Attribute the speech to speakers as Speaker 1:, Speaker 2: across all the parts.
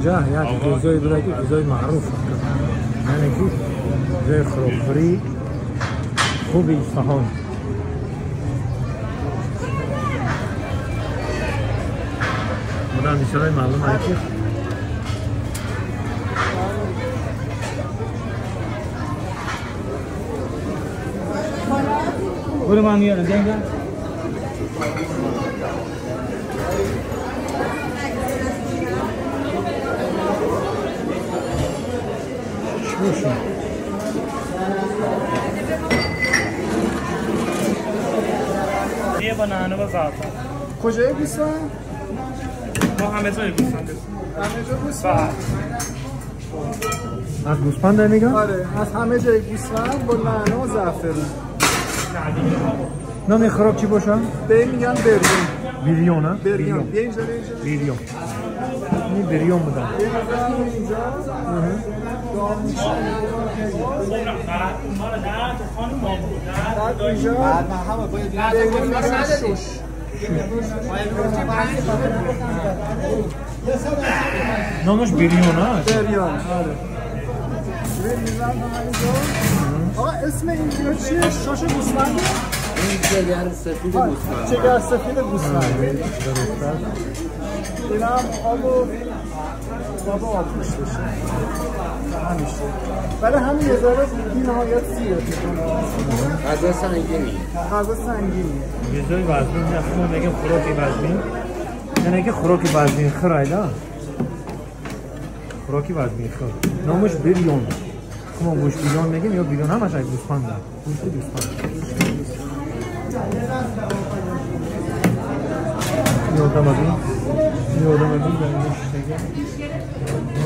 Speaker 1: اینجا یک غذای بوده که غذای معروف است. یعنی که غذای خوراکخوری خوب اصفهان. مدام بسیار معلوم است که برو من میارم دیگه.
Speaker 2: یه بنانه و زعفران.
Speaker 3: کجای گوسفند؟
Speaker 2: ما همه جای گوسفند.
Speaker 3: همه جای گوسفند؟
Speaker 1: از گوسفند میگن؟
Speaker 3: آره، از همه جای گوسفند با نعنا و زعفران.
Speaker 1: نام خوراک چی باشه؟
Speaker 3: به میگن بریون.
Speaker 1: بریون ها؟
Speaker 3: بریون. بیا اینجا
Speaker 1: بریون. این بریون بودن.
Speaker 3: اینجا.
Speaker 1: نامش بریون ها؟
Speaker 3: بریون، آره. آقا اسم اینجا چیه؟ شاش گوسفنده؟
Speaker 4: این جگر سفید گوسفند.
Speaker 3: جگر سفید گوسفند. این هم آب پوش بشه. همیشه. ولی همین یه ذره بی نهایت سیره.
Speaker 4: غذا سنگینی.
Speaker 3: غذا سنگینی.
Speaker 1: غذای وزنی نه، میگم خوراک وزنی. یعنی که خوراک وزنی خرایدا. خوراک وزنی خر. نامش بریون. ما گوشت بریون میگیم یا بریون همش از گوسفند. گوشت گوسفند. یادم از دیگه.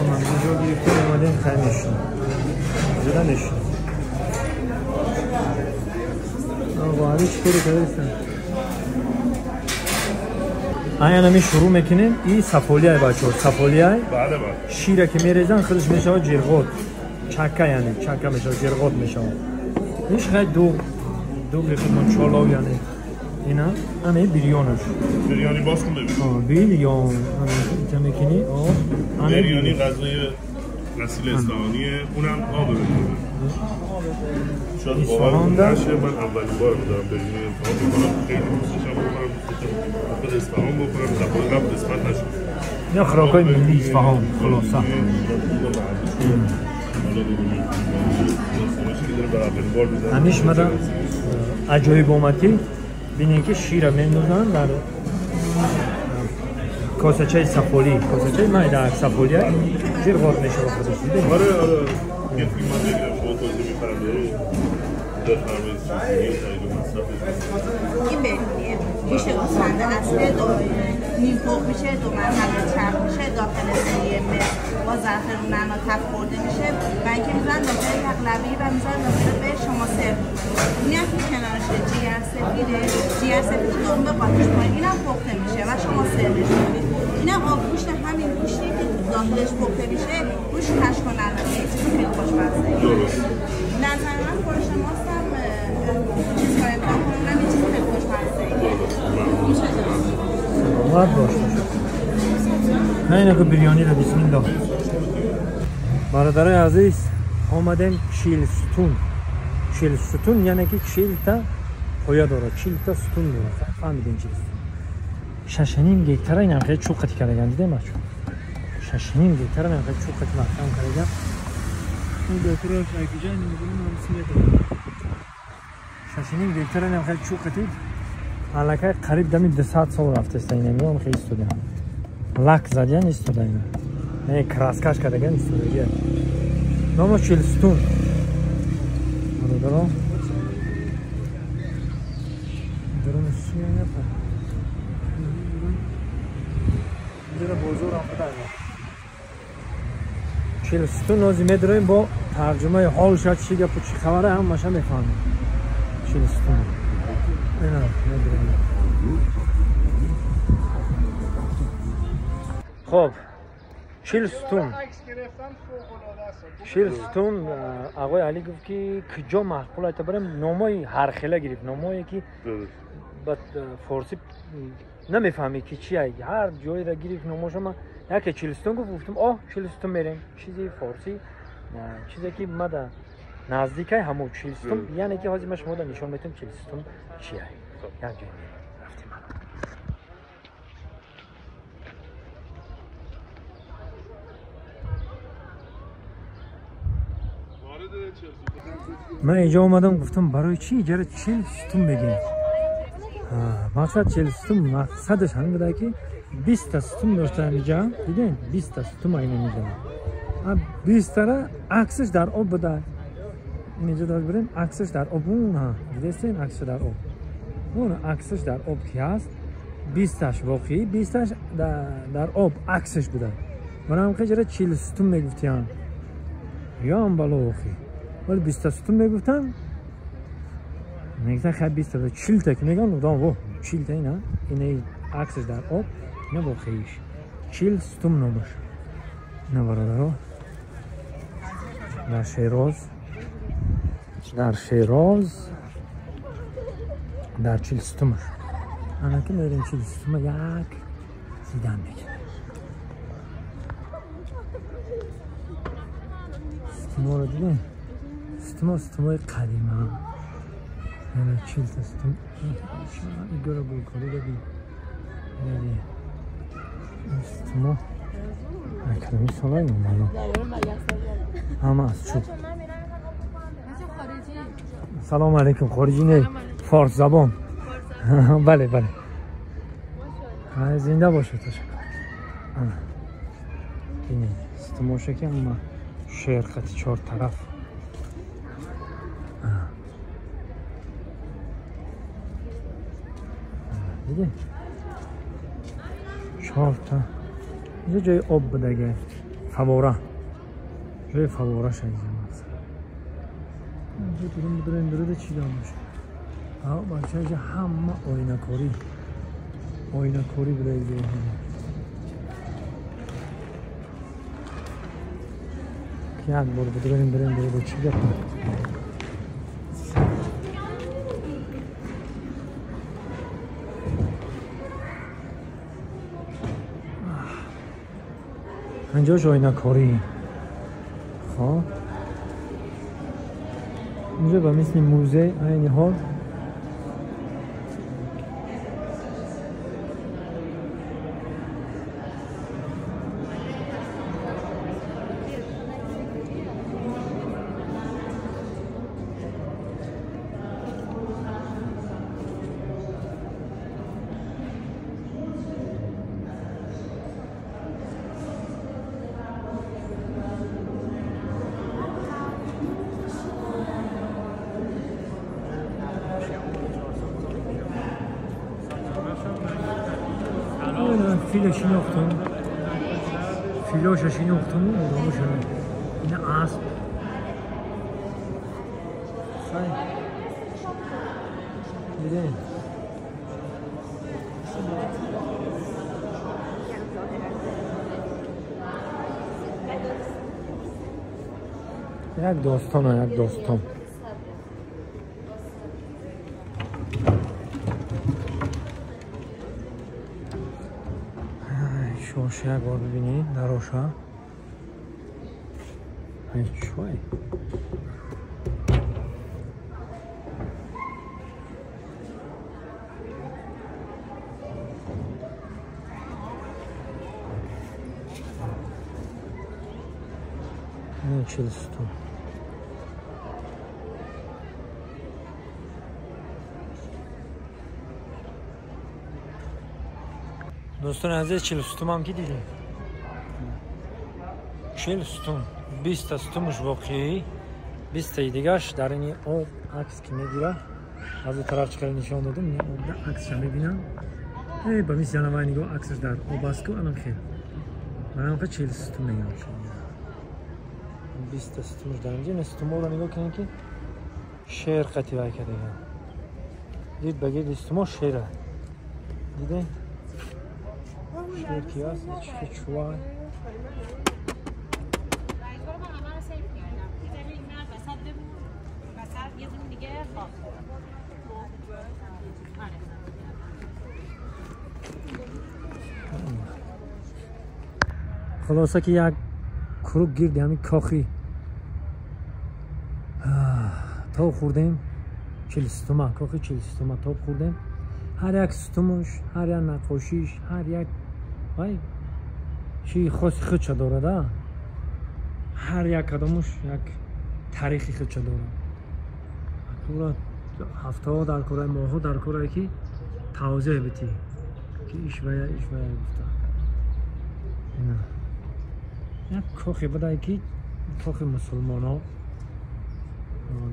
Speaker 1: ما اینجا گرفتیم اومدیم خریدشون. زدنشون. با هر چی کاری کردیم. آیا شروع میکنیم این سفالیه بچه‌ها. سفالیه
Speaker 2: بله.
Speaker 1: شیره که میریزن خودش میشه جرغوت. چکه یعنی چکه میشه جرغوت میشه. هیچ خیلی دو بخیرمان چالاو یعنی. اینا همه بریونش.
Speaker 2: بریانی باز کن ببین.
Speaker 1: بریون. اینجا میکنی
Speaker 2: بریانی غذای اصیل اصفهانیه. اونم آب ببینیم. شاید باور نشه من اولین بار دارم بریانی اصفهان میکنم. خیلی دوستشم بکنم. خود اصفهان بکنم. تفاوت نبود قسمت نشد.
Speaker 1: اینا خوراکای ملی اصفهان خلاصه. همیشه مدام عجایب اومد که ببینید که شیر میندازن در کاسچه سفالی. کاسچه مایده سفالیه جرغوت میشه با خودش.
Speaker 2: آره. یه فیلم من بگیرم شما توضیح می‌کنم
Speaker 5: این بهتریه میشه گوسفند اصلی نیم پخت میشه، دو مرحله چرخ میشه، داخل سریه با زعفران و نعنا تف خورده میشه و اینکه میزن داخل یقلبی و میزن داخل به شما سرو. این هم که کنارشه جگر سفید دنبه قاطش پایین این هم پخته میشه و شما سروش کنید. این هم آب گوشت همین گوشتی که داخلش پخته میشه روش کشک و نعنا یه چیزی خیلی خوشمزه. نظر من خورش ماست هم چیز کنید کام کنم یه چیزی خیلی خوشمزه.
Speaker 1: باید باشه. نه اینه که بریانی رو بسم الله. برادرای عزیز آمدیم چیل ستون یعنی که 40 تا پایه داره، 40 تا ستون داره. فهمیدین چیست؟ 6.5 گیتار این هم خیلی چوقتی کردن دیدیم بچه. 6.5 گیتار هم خیلی چوقتی محکم کردن. این دکتر شایکیجا نمیدونم همسیه داره. 6.5 گیتار هم خیلی چوقتی. علاقه قریب دمی 200 سال رفته است این میام خیلی استودیو. لک زدن استودیو. نه کراسکاش کردن استودیو. نامش چیلستون. درام سیاه نپا. اینجا بزرگ هم بده. چیلستون لازمه داریم با ترجمه حال شد چی گپ چی خبره هم ماشین میفهمیم. چیلستون. اینا نداریم. خب چیلستون آقای علی گفت که کجا معقول است بریم نامای هر خیلی گرفت نامایی که با فارسی نمیفهمی که چیه. هر جایی را گیری کنم ما یک چهلستون گفتم آه چهلستون میریم چیزی فارسی چیزی که ما در نزدیکه همون چهلستون یعنی که حاضر شما نشون میتونم چهلستون چیه. یک جایی رفتیم من اینجا اومدم گفتم برای چی اجاره چهلستون بگیم. مقصد چهلستون مقصدش همین بوده که 20 تا ستون داشته اینجا دیدین 20 تا ستون اینجا 20 تا عکسش در آب بوده. اینجا داشت بریم عکسش در آب اون دیدین عکسش در آب اون عکسش در آب کی هست 20 تاش واقعی 20 تاش در آب عکسش بوده. من هم که چهلستون میگفتم یا هم بالا واقعی ولی 20 تا ستون میگفتم میگفتن خیلی 20 تا 40 تا که میگم و 40 تا اینا اینه عکسش در آب نه واقعیش 40 ستون نماش نه برادرها در شیراز در 40 ستونش انا که میریم 40 ستون یک دیدن میگه ستون رو دیدن ستون قدیمه یعنی 40 تا ستون ایگو رو بلکاری رو بید ستون اکرمی سالای نمانو همه از چوب سلام علیکم خارجی نه فارس زبان بله بله زنده باشه تشکر اینه ستموشه که اما شهر خط 4 طرف دیگه 4 تا اینجا جای آب بوده فواره جای فواره شد اینجا درون چی دام باشه بچه اینجا همه آینه کاری بوده اینجا که یک بار درون چی دام اینجا آینه کاری خب اینجا با مثل موزه این حال فیلش شناختم فیلوش شناختم این اسب سای دیدین یک داستان شوشه یک بار ببینید در روشه این چوی این چهلستون دوستان عزیز چهلستون هم که دیدیم 40 ستون 20 تا ستونش واقعی 20 تا دیگهش در این آب عکس که میگیره از این طرف چکر نشان دادم این آب عکسش میبینم با میس جانوای نگاه عکسش در آب است که الان خیلی من هم 40 ستون میگم 20 تا ستونش در اینجا ستون رو نگاه کنید که شیر قطعی وای کرده دید بگید ستون شیره دیده شیر کی هست چه چوای خلاصه که یک کروب گیردی همین کاخی تا خوردیم 40 ستومه کاخی 40 ستومه تا خوردیم هر یک ستومش هر یک نقاشیش هر یک وای چی خاصی خودش داره هر یک کدامش یک تاریخی خودش داره پورا هفته ها در کره ماه ها در کره که توضیح بدی که ایش و ایش و گفته یک کاخی بده که کاخ مسلمان ها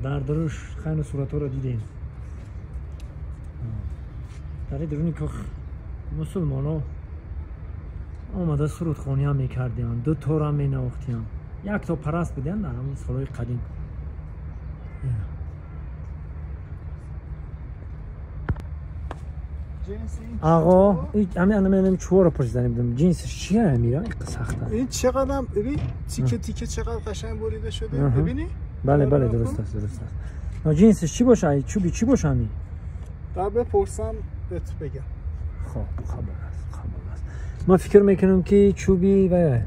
Speaker 1: در دروش خیلی صورت ها را دیدیم در درونی کاخ مسلمان ها آمده سرودخوانی هم میکردیم دو تا را می نواختیم یک تا پرست بودیم در همون سالهای قدیم آقا همین چوار رو پشت زنیم جنسش چیه میره این سخته
Speaker 3: این چقدر هم ببین تیکه تیکه چقدر قشنگ بریده شده ببینی
Speaker 1: بله درست است نه جنسش چی باشه چوبی چی باشه همین
Speaker 3: بعد بپرسم بهت بگم
Speaker 1: خب خبر است ما فکر میکنم که چوبی و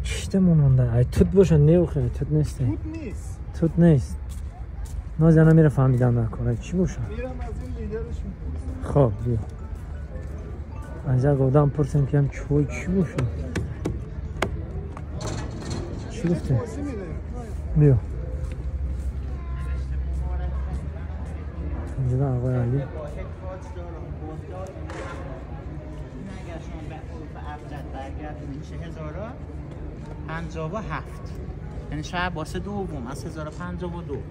Speaker 1: چشتمون مونده ای توت باشه نیوخه توت نیست نازیانه میره فهمیدم نکنه چی باشه
Speaker 3: میرم از این لیدرش میپرسم
Speaker 1: خب بیا اینجا گفتم پرسیم که هم چوی چی باشه چی گفته بیا اینجا آقای علی
Speaker 6: میشه 1057 یعنی شاید واسه دوم از 1052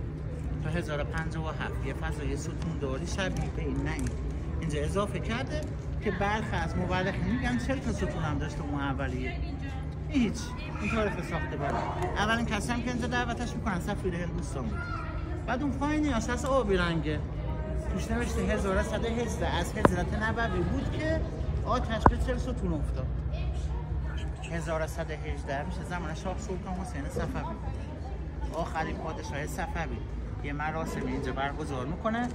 Speaker 6: تا 1057 یه فضای ستون داری شبیه به این نه اینجا اضافه کرده که برخی از مورخین میگن 40 تا ستون هم داشته اون اولیه هیچ این طرف ساخته برای اولین کسی هم که اینجا دعوتش میکنن سفیر هندوستان بود بعد اون پایینی اساس آبی رنگه توش نوشته 1118 از هجرت نبوی بود که آتش به 40 ستون افتاد 1118 میشه زمان شاه سلطان حسین صفوی آخرین پادشاه صفوی یه مراسم اینجا برگزار میکنه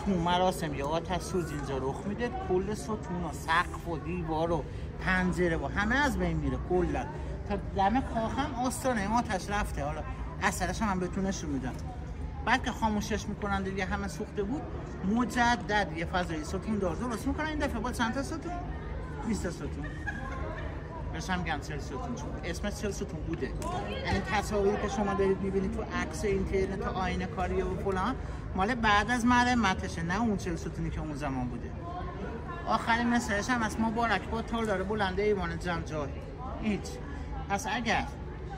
Speaker 6: تو مراسم یه آتش سوز اینجا رخ میده کل ستون و سقف و دیوار و پنجره و همه از بین میره کلا تا دم کاخم آستانه آتش رفته حالا اثرش هم بهتون نشون میدم بعد که خاموشش میکنن دیگه همه سوخته بود مجدد یه فضای ستون دار درست میکنن این دفعه با چند تا ستون 20 تا ستون بهش هم میگن 40 ستون چون اسمش 40 ستون بوده یعنی تصاویری که شما دارید میبینید تو عکس اینترنت آینه کاری و فلان مال بعد از مرمتشه نه اون 40 ستونی که اون زمان بوده آخرین مثالش هم از مبارک با تال داره بلنده ایوان جمجاه هیچ پس اگر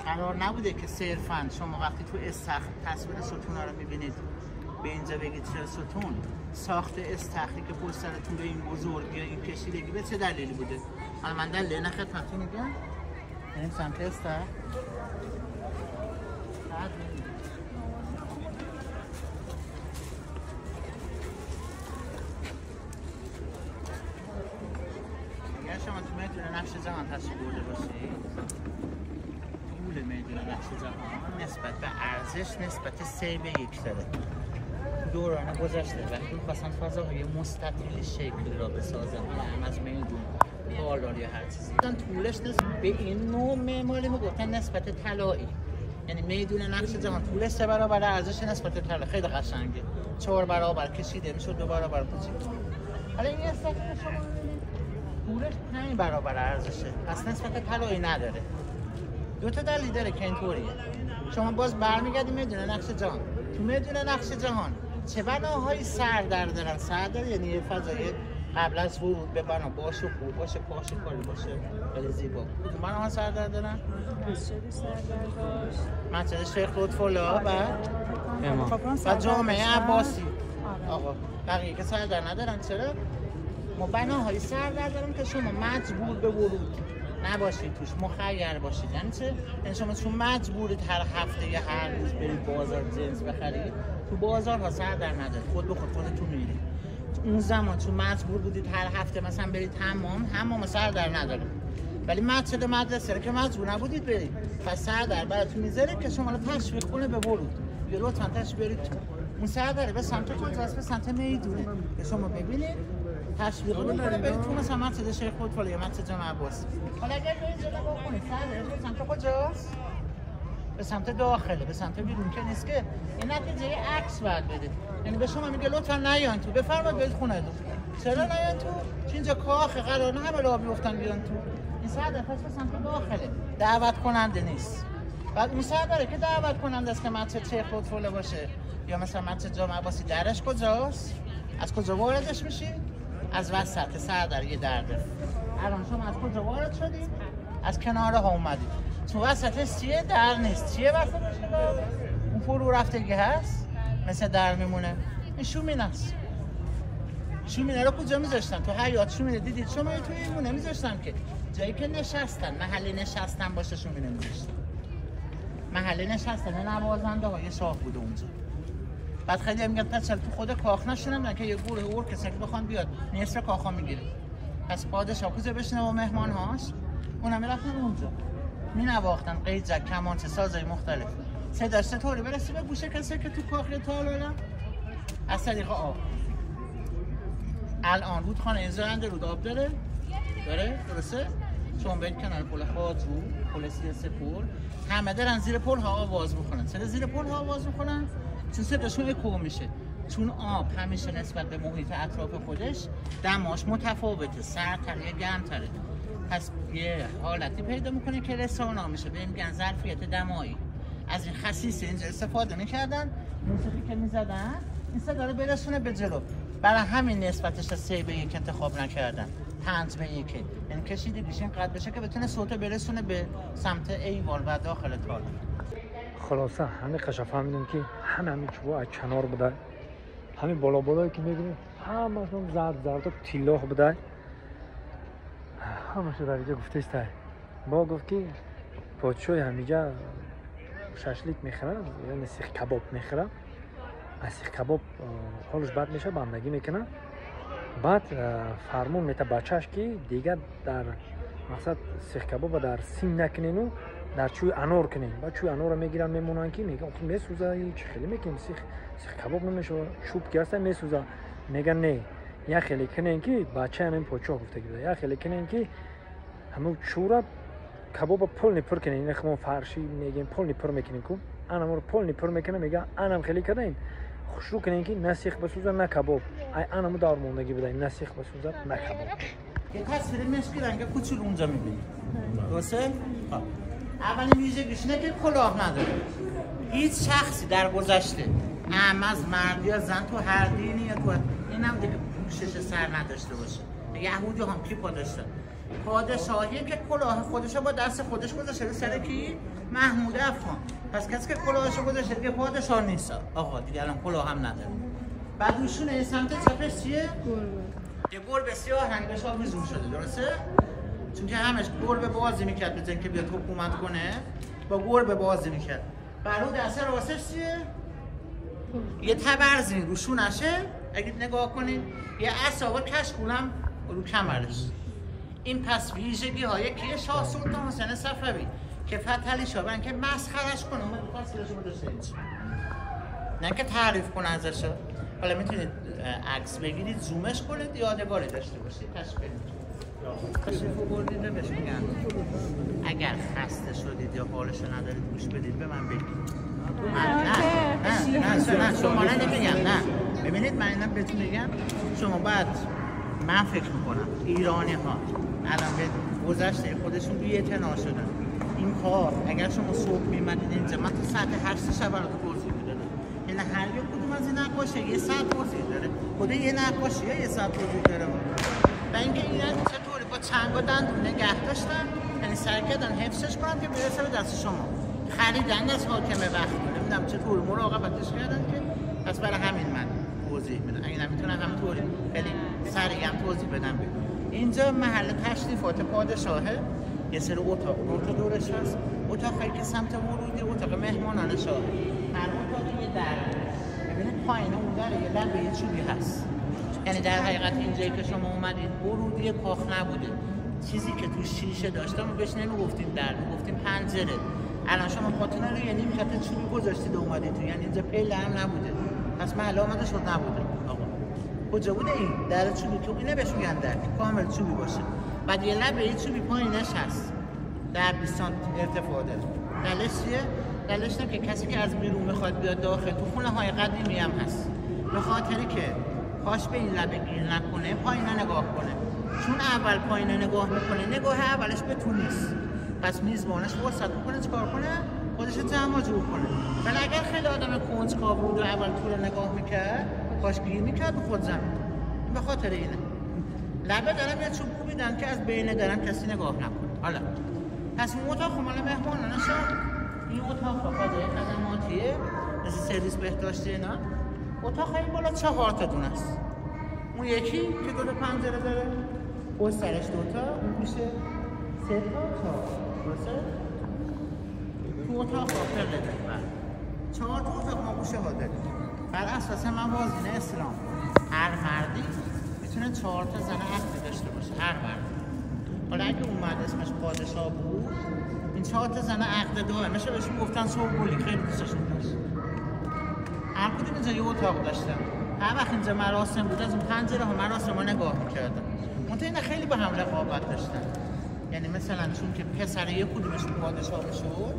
Speaker 6: قرار نبوده که صرفاً شما وقتی تو استخر تصویر ستون ها رو میبینید به اینجا بگید 40 ستون ساخت استخری که پشت سرتون به این بزرگی این کشیدگی به چه دلیلی بوده حالا من دلیل نه خدمتتون میگم این سمت استخر اگر شما تو میدون نقش جهان تشریف برده باشید طول میدون نقش جهان نسبت به ارزش نسبت 3 به 1 داره دوران گذشته وقتی می‌خواستن فضاهای مستطیل شکل را بسازن هم از میدون بالار یا هر چیزی طولش نسبت به این نوع معماری میگفتن نسبت طلایی یعنی میدون نقش جهان طولش 3 برابر ارزش نسبت طلا خیلی قشنگه 4 برابر کشیده میشه 2 برابر کوچیک حالا این استفاده شما طولش 5 برابر ارزشه پس نسبت طلایی نداره دو تا دلیل داره که اینطوریه شما باز برمیگردید میدون نقش جهان تو میدون نقش جهان چه بناهایی سردر دارن سردر یعنی یه فضای قبل از ورود به بنا باشه خوب باشه پاشه کاری باشه خیلی زیبا کدوم بناها سردر دارن؟ مسجد شیخ لطف‌الله و جامعه عباسی آقا بقیه که سردر ندارن چرا؟ ما بناهای سردر دارن که شما مجبور به ورود نباشید توش مخیر باشید یعنی چه؟ یعنی شما چون مجبورید هر هفته یا هر روز برید بازار جنس بخرید تو بازارها سردر نداره خود به خودتون میرید اون زمان چون مجبور بودید هر هفته مثلا برید حمام سردر نداره ولی مسجد مدرسه رو که مجبور نبودید برید پس سردر براتون میذاره که شما رو تشویق کنه به ورود یا لطفا تشویق برید اون سردره به سمت کجاست به سمت میدونه که شما ببینید تشویق میکنه برید تو مثلا مسجد شیخ لطف‌الله یا مسجد جامع عباس. حالا اگر به اینجا نگاه کنید سر سمت کجاست؟ به سمت داخله، به سمت بیرون که نیست که این نتیجه عکس باید بده. یعنی به شما میگه لطفا نیاین تو، بفرمایید برید خونه دو. چرا نیاین تو؟ چون اینجا کاخ قرار نه همه راه بیفتن بیان تو. این سر پس به سمت داخله، دعوت کننده نیست. بعد اون سر داره که دعوت کننده است که مسجد شیخ لطف‌الله باشه یا مثلا مسجد جامع عباسی. درش کجاست؟ از کجا واردش میشی؟ از وسط سر در یه درده. الان شما از کجا وارد شدید؟ از کناره ها اومدید. تو وسطش چیه؟ در نیست. چیه وسطش؟ اون فرو رفتگی هست مثل در میمونه. این شومینه است. شومینه رو کجا میذاشتن؟ تو حیاط شومینه دیدید شما؟ توی این نمیذاشتن که جایی که نشستن، محل نشستن باشه شومینه میذاشتن. محل نشستن نوازنده های شاه بوده اونجا. بعد خیلی میگن پس تو خود کاخ نشونن که یه گروه اور کسی که بخوان بیاد نصف کاخا میگیره. پس پادشاه کوزه بشینه و مهمان هاش اونا میرفتن اونجا مینواختن قیچک، کمانچه، سازهای مختلف. صداش چطوری برسه به گوش کسی که تو کاخ تالارن؟ از طریق آب. الان رودخانه اینجا رود آب داره؟ درسته؟ چون برید کنار پل خاجو، پل سیاسی پل، همه دارن زیر پل ها آواز میکنن. چرا زیر پل ها آواز میکنن؟ چون صداشون اکو میشه. چون آب همیشه نسبت به محیط اطراف خودش دماش متفاوته، سردتره یا گرمتره. پس یه حالتی پیدا میکنه که رسانا میشه، به این میگن ظرفیت دمایی. از این خصیصه اینجا استفاده میکردن، موسیقی که میزدن این صدا رو برسونه به جلو. برای همین نسبتش از 3 به 1 انتخاب نکردن، 5 به 1. یعنی کشیدگیش اینقدر بشه که بتونه صوت برسونه به سمت ایوان و داخل تالار.
Speaker 1: خلاصه همه قشنگ فهمیدیم که همین چوبا از کنار بوده، همین بالا بالایی که میبینیم همشون زرد و تیلاح بوده. همش در اینجا گفته است با گفت که پادشاه همینجا ششلیک میخوره یعنی سیخ کباب میخوره. از سیخ کباب حالش بد میشه، بندگی میکنه. بعد فرمون میته بچهش که دیگه در مقصد سیخ کباب در سیم نکنین و در چوی انار کنین. بعد چوی انار رو میگیرن میمونن که میگن خب میسوزه، چه خیلی میکنیم سیخ کباب نمیشه، چوب گرسته میسوزه. میگن نه یا خیلی کنین که بچه همین پادشاه گفته که یا خیلی کنین که همون چورا کباب پول نپر کنین. این خمون فرشی میگن پول نپر میکنین که انا مور پول نپر میکنه. میگن انم خیلی کردین خوشرو کنین که نه سیخ بسوزه نه کباب. انا مو دار موندگی بدین نه سیخ بسوزه نه کباب.
Speaker 6: یه تصویر مشکی رنگ کوچولو اونجا میبینید. درسته؟ اولین ویژگیش اینه که کلاه نداره. هیچ شخصی در گذشته از مرد یا زن تو هر دینی یا تو اینم دیگه پوشش سر نداشته باشه. یهودی هم کیپا داشتن. پادشاهی که کلاه خودش با دست خودش گذاشته سر کی؟ محمود افغان. پس کسی که کلاهش گذاشته دیگه پادشاه نیست. آقا دیگه الان کلاه هم نداره. بعد روشونه این سمت چپش چیه؟ یه گربه سیاه رنگش آویزون شده. درسته؟ چون که همش گربه بازی میکرد بزن که بیاد حکومت کنه، با گربه بازی میکرد. برای دست راستش چیه؟ یه تبرزی روشونشه اگه نگاه کنید، یه عصا و کشکولم رو کمرش. این پس ویژگی های که شاه سلطان حسین صفوی که فتحعلی شاه که مسخرش کنه اومد فاصلش رو داشته نه که تعریف کنه ازش. حالا میتونید عکس بگیرید زومش کنید یادگاری داشته باشید. تشریف بردید بهش میگن اگر خسته شدید یا حالشو ندارید گوش بدید به من بگید. نه شما نمیگم. نه ببینید من اینم بهتون میگم شما باید، من فکر میکنم ایرانی ها الان به گذشته خودشون بی اعتنا شدن. این کار اگر شما صبح میمدید اینجا من تا ساعت 8 شب براتون توضیح میدادم. یعنی هر یک کدوم از این نقاشه یه ساعت توضیح داره. خود یه نقاشی یه ساعت توضیح داره. و اینکه این چطوری با چنگ و دندون نگه داشتن، یعنی سعی کردن حفظش کنن که برسه به دست شما. خریدن از حاکم وقت نمیدونم چطور مراقبتش کردن که پس برای همین من توضیح میدم. اگه نمیتونم همینطوری خیلی سریع هم توضیح بدم. اینجا محل تشریفات پادشاهه. یه سری اتاق دورش هست. اتاقی که سمت ورودی اتاق مهمانان شاه. هر اتاقی یه در. ببینید پایین اون در یه لبه چوبی هست. یعنی در حقیقت اینجایی که شما اومدید ورودی کاخ نبوده. چیزی که تو شیشه داشتم و بهش نمیگفتیم در، میگفتیم پنجره. الان شما خاطر رو یعنی میخواد چوبی گذاشتید اومدید تو، یعنی اینجا پیله هم نبوده. پس محل آمده شد نبوده. آقا کجا بوده این در چوبی که اینه بهش میگن در کامل چوبی باشه. بعد یه لبه چوبی پایینش هست در 20 سانتی ارتفاع داره. دلش چیه؟ دلش که کسی که از بیرون میخواد بیاد داخل تو خونه های قدیمی هم هست، به خاطری که پاش به این لبه گیر نکنه پایین نگاه کنه، چون اول پایین نگاه میکنه نگاه اولش به تو نیست، پس میزبانش فرصت میکنه چیکار کنه؟ خودش جمع جور کنه. ولی اگر خیلی آدم کنجکاو بود و اول تو رو نگاه میکرد پاش گیر میکرد به خود زمین. به خاطر اینه لبه دارم یه چوب کوبیدن که از بین دارم کسی نگاه نکنه. حالا پس اون اتاق مال مهمانانش، این اتاق فضای خدماتیه مثل سرویس بهداشتی اینا. اتاق این بالا 4 تا دونه است. اون یکی که 2 تا پنجره داره پشت سرش 2 تا، اون میشه 3 تا 4. درسته؟ تو اتاق قافل داره. 4 تا اتاق ما گوشه ها داره. بر اساس موازین اسلام هر مردی میتونه 4 تا زن عقد داشته باشه. هر مرد. حالا اگه اومد اسمش پادشاه بود این 4 تا زن عقد دائمش بهشون گفتن سوگلی، خیلی دوستشون داشت. هر کدوم اینجا یه اتاق داشتن. هر وقت اینجا مراسم بود از اون پنجره ها مراسم ها نگاه میکردن. منطقه اینا خیلی با هم رقابت داشتن. یعنی مثلا چون که پسر یه کدومشون پادشاه بشد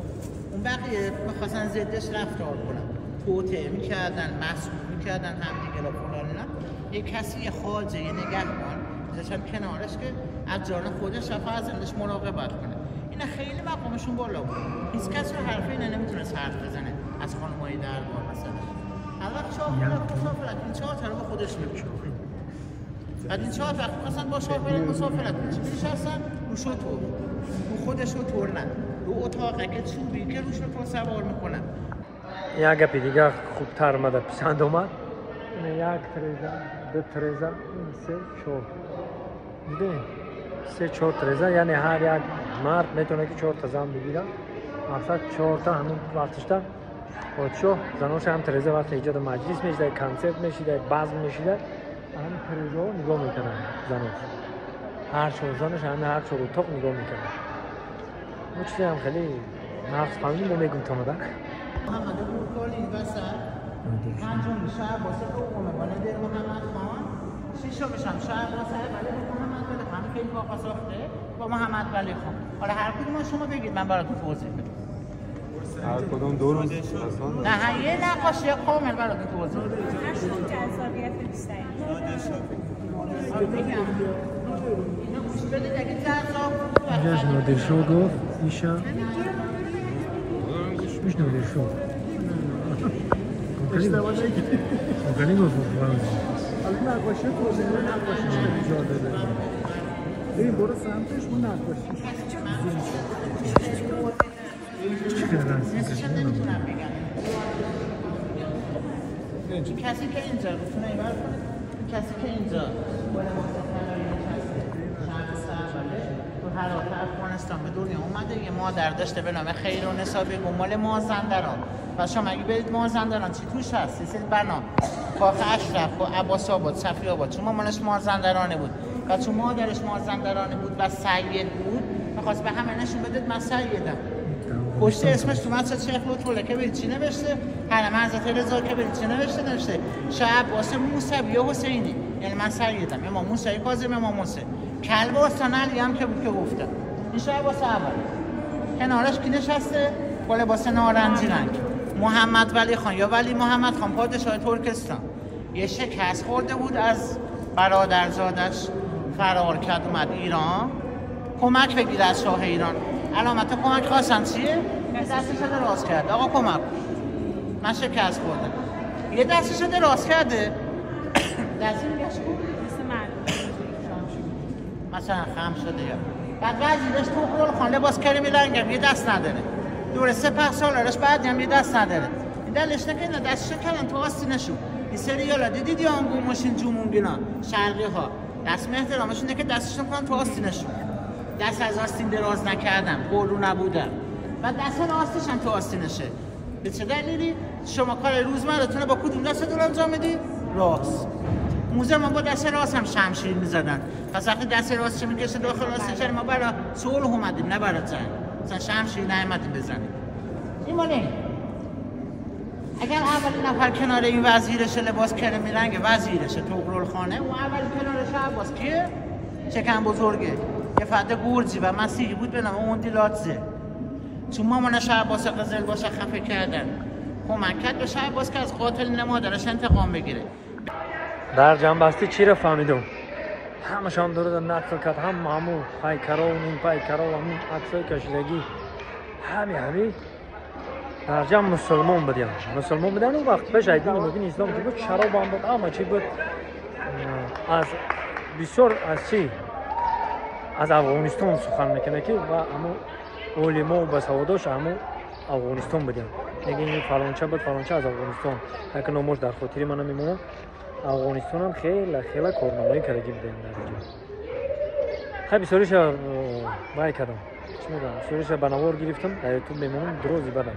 Speaker 6: اون بقیه میخواستن ضدش رفتار کنن، توطئه میکردن، مسئول میکردن همدیگه را فلان اینا. یه کسی یه خواجه یه نگهبان میذاشتن کنارش که از جان خودش رفت از زندش مراقبت کنه. اینا خیلی مقامشون بالا بود. هیچ کس رو حرف اینا نمیتونست حرف بزنه از خانم‌های دربار مثلا. هر وقت مسافرت این 4 تا رو به خودش می‌کشه. بعد این 4 وقت مثلا با شافر مسافرت می‌نشستن رو شطور. رو خود شطور نه. رو اتاقه که چوبی که رو شطور سوار می‌کنن.
Speaker 1: یک گپی دیگه خوبتر اومد پسند اومد. این 1 تریزه، 2 تریزه، 3 4. دیدین؟ 3 4 تریزه یعنی هر یک مرد میتونه که 4 تا زن بگیره. اصلا 4 تا همون وقتش تا پادشاه زناش هم تریزه وقت ایجاد مجلس میشه، کنسرت میشه، بزم میشه، هم تریزه ها نگاه میکنن زناش. هر 4 زنش هم هر 4 اتاق نگاه میکنن. اون چیزی هم خیلی نفس قانونی ما میگم تا مدن.
Speaker 6: محمد بورکالی این وسط پنجم شهر واسه دومه با ندر محمد خان، ششمش هم شهر واسه ولی محمد ولی خان که این واقعا ساخته با محمد ولی خان. حالا هر کدوم شما بگید من براتون توضیح بدم.
Speaker 7: هر کدوم 2 روز
Speaker 6: نه یه نقاشی کامل براتون توضیح بدم.
Speaker 5: جذابیت بیشتری.
Speaker 6: اینو گوش بدید اگه جذاب بود.
Speaker 1: اینجاش نادرشاه گفت ایشا مش نادرشاه مقالی گفت
Speaker 3: حالا نقاشی توضیح نقاشیش جا داره. ببین برو سمتش اون نقاشی.
Speaker 6: نسیشم نمیتونم بگم. این کسی که اینجا بتونه ایبر کنه، این کسی که اینجا بالا مستقلایی نشسته شهر سرباله تو حرات افغانستان به دنیا اومده. یه مادر داشته به نام خیرونسا بیگم مال مازندران و شما اگه برید مازندران چی توش هست؟ یه سری بنا کاخ اشرف و عباس آباد، صفی آباد، چون مامانش مازندرانه بود و چون مادرش مازندرانه بود و سید بود میخواست به همه نشون بده من سیدم. پشت اسمش تو مدرسه شیخ لطف‌الله که برید چی نوشته؟ حرم حضرت رضا که برید چی نوشته؟ شاه عباس موسوی حسینی، یعنی من سیدم، امام موسی کاظم، امام موسی کلب استان علی هم که بود که گفتم. این شاه عباس اول کنارش کی نشسته؟ با لباس نارنجی رنگ محمد ولی خان یا ولی محمد خان پادشاه ترکستان. یه شکست خورده بود از برادرزادش، فرار کرد اومد ایران کمک بگیره از شاه ایران. علامت کمک خواستن چیه؟ دستش رو دراز کرده آقا کمک من شکست خوردم. یه دستش رو دراز کرده دستی میگه چی بود؟ مثلا خم شده یا بعد وزیرش توخرال خان لباس کریمی رنگم یه دست نداره، دوره 3 سالارش بعد هم یه دست نداره. این دلش نکنه اینا دستشو کردن تو آستینشون. این سریالا دیدید یا انگو ماشین جمون بینا شرقی ها دست احترامشون که دستشون کنن تو آستینشون. دست از آستین دراز نکردم، قرو نبودم و دست راستش هم تو آستینشه. به چه دلیلی؟ شما کار روزمرتونه با کدوم دست دور انجام میدی؟ راست. موزه ما با دست راست هم شمشیر میزدن. پس وقتی دست راستش میکشه داخل آستین ما برای صلح اومدیم نه برای جنگ. مثلا شمشیر نیومدیم بزنیم. این مال این. اگر اولین نفر کنار این وزیرش لباس کرمی رنگ وزیرشه طغرل خانه و اولین کنارش عباس کیه؟ چکن بزرگه یه فرد گرجی و مسیحی بود به نام اوندیلاتزه. چون مامانش عباس قزل باشه خفه کردن کمک کرد به عباس که از قاتل مادرش انتقام بگیره.
Speaker 1: در جنبستی چی رو فهمیدم؟ همشان درست نقل کرد، همون پیکرا و این پیکرا و همین عکسای کشیدگی همین در جمع مسلمان بودن اون وقت بشه دین مبین اسلام که بود شراب هم بود اما چی بود از بسیار از چی از افغانستان سخن میکنه که و همون علما و بسواداش همون افغانستان بودن میگه این فلانچه بود فلانچه از افغانستان که نامش در خاطر من میمونه. افغانستان هم خیلی کارنامه‌ای کرده بودن در اینجا. خیلی بسیارش بای کردم چی میگم بسیارش بنوار گرفتم در تو میمونم دروزی بدم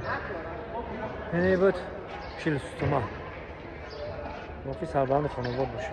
Speaker 1: اینه بود چیل ستومه باقی سربند خانواد باشه.